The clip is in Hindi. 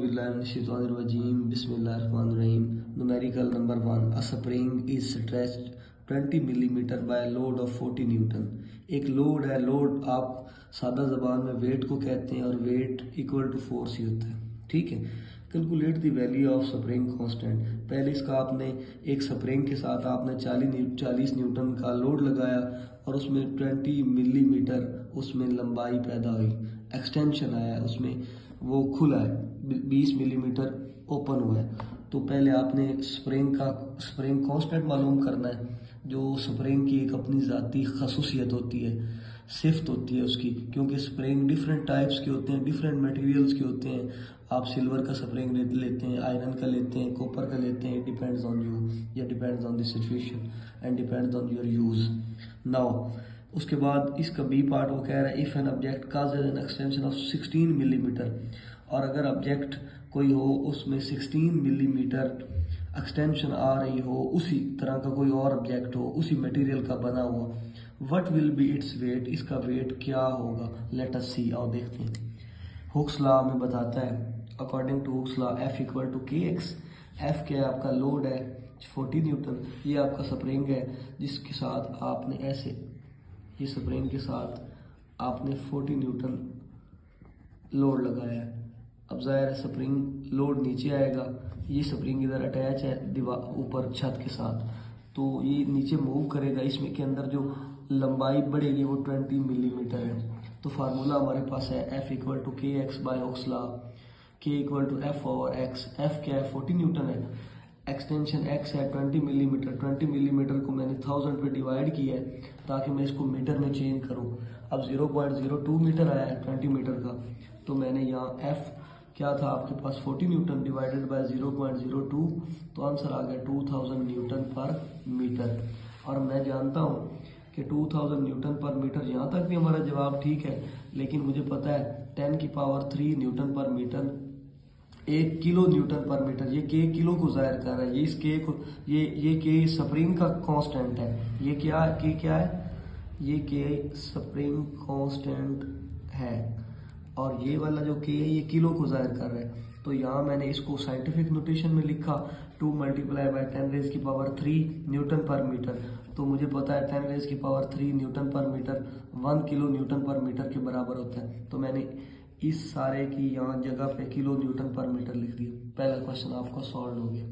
Auzubillahiminash-shaytanir-rajim. Bismillahir-rahmanir-rahim. Numerical number 1. A spring is stretched 20 millimetre by load of 40 Newton. एक लोड है, लोड आप सादा जबान में वेट को कहते हैं और वेट इक्वल टू फोर्स ही होता है. ठीक है. Calculate the value of spring constant. पहले इसका आपने एक स्प्रिंग के साथ आपने 40 न्यूटन का लोड लगाया और उसमें 20 मिलीमीटर उसमें लंबाई पैदा हुई, एक्सटेंशन आया, उसमें वो खुला है, 20 मिलीमीटर ओपन हुआ है. तो पहले आपने स्प्रिंग कांस्टेंट मालूम करना है, जो स्प्रिंग की एक अपनी ज़ाती खसूसियत होती है, सिफ्त होती है उसकी, क्योंकि स्प्रिंग डिफरेंट टाइप्स के होते हैं, डिफरेंट मटेरियल्स के होते हैं. आप सिल्वर का स्प्रिंग लेते हैं, आयरन का लेते हैं, कॉपर का लेते हैं. डिपेंड्स ऑन यू, या depends on the situation and depends on your use. Now उसके बाद इसका बी पार्ट वो कह रहा है if an object causes an extension of 16 millimetre, और अगर ऑब्जेक्ट कोई हो उसमें 16 मिलीमीटर एक्सटेंशन आ रही हो, उसी तरह का कोई और ऑब्जेक्ट हो, उसी मटेरियल का बना हुआ, what will be its weight, इसका वेट क्या होगा. लेट अस सी, आओ देखते हैं. हुक्स लॉ हमें बताता है, according to Hooke's law F equal to K X. F क्या है, आपका लोड है 40 न्यूटन, ये आपका स्प्रिंग है जिसके साथ आपने ऐसे, ये स्प्रिंग के साथ आपने 40 न्यूटन लोड लगाया है. अब जाहिर है स्प्रिंग लोड नीचे आएगा, ये स्प्रिंग इधर अटैच है दीवार ऊपर छत के साथ, तो ये नीचे मूव करेगा. इसमें के अंदर जो लंबाई बढ़ेगी वो 20 मिलीमीटर है. तो फार्मूला हमारे पास है F equal to K X by Hooke's law. K equal to F over X. F क्या है, 40 न्यूटन है, एक्सटेंशन एक्स है 20 मिलीमीटर. 20 मिलीमीटर को मैंने 1000 पे डिवाइड किया है ताकि मैं इसको मीटर में चेंज करूं. अब 0.02 मीटर आया है 20 मीटर का, तो मैंने यहाँ एफ क्या था आपके पास 40 न्यूटन डिवाइडेड बाय 0.02, तो आंसर आ गया 2000 न्यूटन पर मीटर. और मैं जानता हूँ कि 2000 न्यूटन पर मीटर, यहाँ तक भी हमारा जवाब ठीक है, लेकिन मुझे पता है 10 की पावर 3 न्यूटन पर मीटर 1 किलो न्यूटन पर मीटर. ये के किलो को जाहिर कर रहा है, ये इस के को, ये के स्प्रिंग का कांस्टेंट है. ये क्या के क्या है, ये के स्प्रिंग कांस्टेंट है, और ये वाला जो के है ये किलो को जाहिर कर रहा है. तो यहाँ मैंने इसको साइंटिफिक नोटेशन में लिखा 2 मल्टीप्लाई बाय 10 रेज की पावर 3 न्यूटन पर मीटर. तो मुझे पता है 10 रेज की पावर 3 न्यूटन पर मीटर 1 किलो न्यूटन पर मीटर के बराबर होता है. तो मैंने इस सारे की यहाँ जगह पे किलो न्यूटन पर मीटर लिख दिया. पहला क्वेश्चन आपका सॉल्व हो गया.